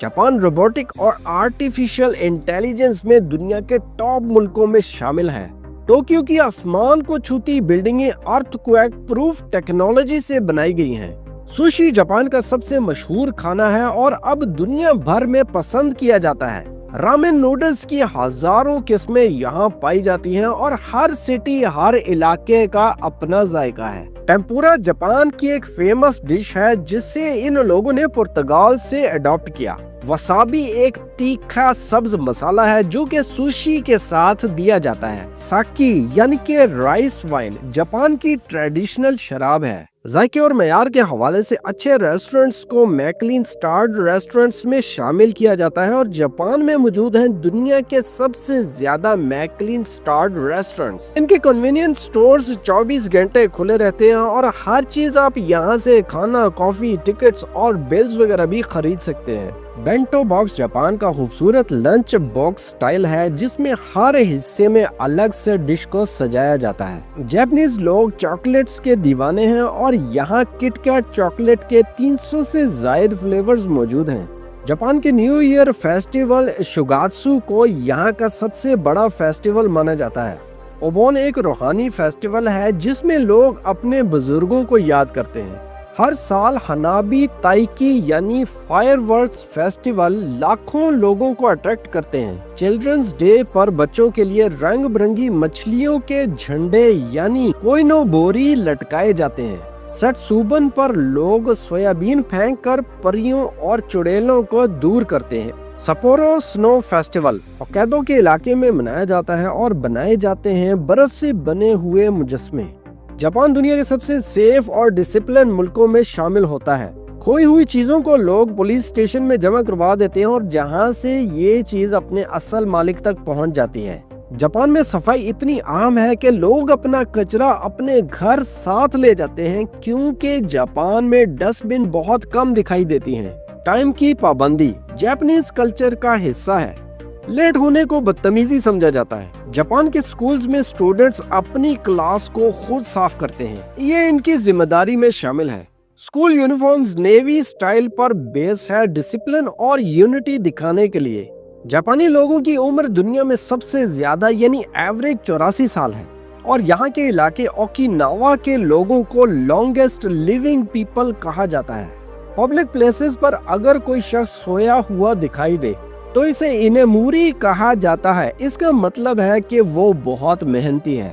Japan robotic और artificial intelligence में दुनिया के टॉप मुल्कों में शामिल है। टोक्यो की आसमान को छूती बिल्डिंगें अर्थक्वेक प्रूफ टेक्नोलॉजी से बनाई गई हैं। सुशी जापान का सबसे मशहूर खाना है और अब दुनिया भर में पसंद किया जाता है। रामेन नूडल्स की हजारों किस्में यहाँ पाई जाती हैं और हर सिटी, हर इलाके का अपना जायका है। टेम्पुरा जापान की एक फेमस डिश है जिसे इन लोगों ने पुर्तगाल से अडॉप्ट किया। वसाबी एक तीखा सब्ज मसाला है जो कि सुशी के साथ दिया जाता है। साकी यानी कि राइस वाइन जापान की ट्रेडिशनल शराब है। जायके और मयार के हवाले से अच्छे रेस्टोरेंट्स को मैकलिन स्टार्ड रेस्टोरेंट्स में शामिल किया जाता है और जापान में मौजूद हैं दुनिया के सबसे ज्यादा मैकलिन स्टार्ड रेस्टोरेंट्स। इनके कन्वीनियंस स्टोर्स 24 घंटे खुले रहते हैं और हर चीज आप यहाँ से खाना, कॉफी, टिकट्स और बिल्स वगैरह भी खरीद सकते हैं। बेंटो बॉक्स जापान का खूबसूरत लंच बॉक्स स्टाइल है जिसमें हर हिस्से में अलग से डिश को सजाया जाता है। जापानीज लोग चॉकलेट्स के दीवाने हैं और यहाँ किटकैट चॉकलेट के 300 से ज्यादा फ्लेवर्स मौजूद हैं। जापान के न्यू ईयर फेस्टिवल शुगात्सु को यहाँ का सबसे बड़ा फेस्टिवल माना जाता है। ओबोन एक रूहानी फेस्टिवल है जिसमें लोग अपने बुजुर्गों को याद करते हैं। हर साल हनाबी ताइकी यानी फायरवर्क्स फेस्टिवल लाखों लोगों को अट्रैक्ट करते हैं। चिल्ड्रंस डे पर बच्चों के लिए रंग बिरंगी मछलियों के झंडे यानी कोइनोबोरी लटकाए जाते हैं। सत्सुबन पर लोग सोयाबीन फेंक कर परियों और चुड़ैलों को दूर करते हैं। सपोरो स्नो फेस्टिवल होक्काइडो के इलाके में मनाया जाता है और बनाए जाते हैं बर्फ से बने हुए मुजस्मे। जापान दुनिया के सबसे सेफ और डिसिप्लिन मुल्कों में शामिल होता है। खोई हुई चीजों को लोग पुलिस स्टेशन में जमा करवा देते हैं और जहां से ये चीज अपने असल मालिक तक पहुंच जाती है। जापान में सफाई इतनी आम है कि लोग अपना कचरा अपने घर साथ ले जाते हैं क्योंकि जापान में डस्टबिन बहुत कम दिखाई देती हैं। टाइम की पाबंदी जापानीज कल्चर का हिस्सा है। लेट होने को बदतमीजी समझा जाता है। जापान के स्कूल्स में स्टूडेंट्स अपनी क्लास को खुद साफ करते हैं, ये इनकी जिम्मेदारी में शामिल है। स्कूल यूनिफॉर्म्स नेवी स्टाइल पर बेस है डिसिप्लिन और यूनिटी दिखाने के लिए। जापानी लोगों की उम्र दुनिया में सबसे ज्यादा यानी एवरेज 84 साल है और यहाँ के इलाके ओकिनावा के लोगों को लॉन्गेस्ट लिविंग पीपल कहा जाता है। पब्लिक प्लेसेस पर अगर कोई शख्स सोया हुआ दिखाई दे तो इसे इनेमुरी कहा जाता है। इसका मतलब है कि वो बहुत मेहनती है।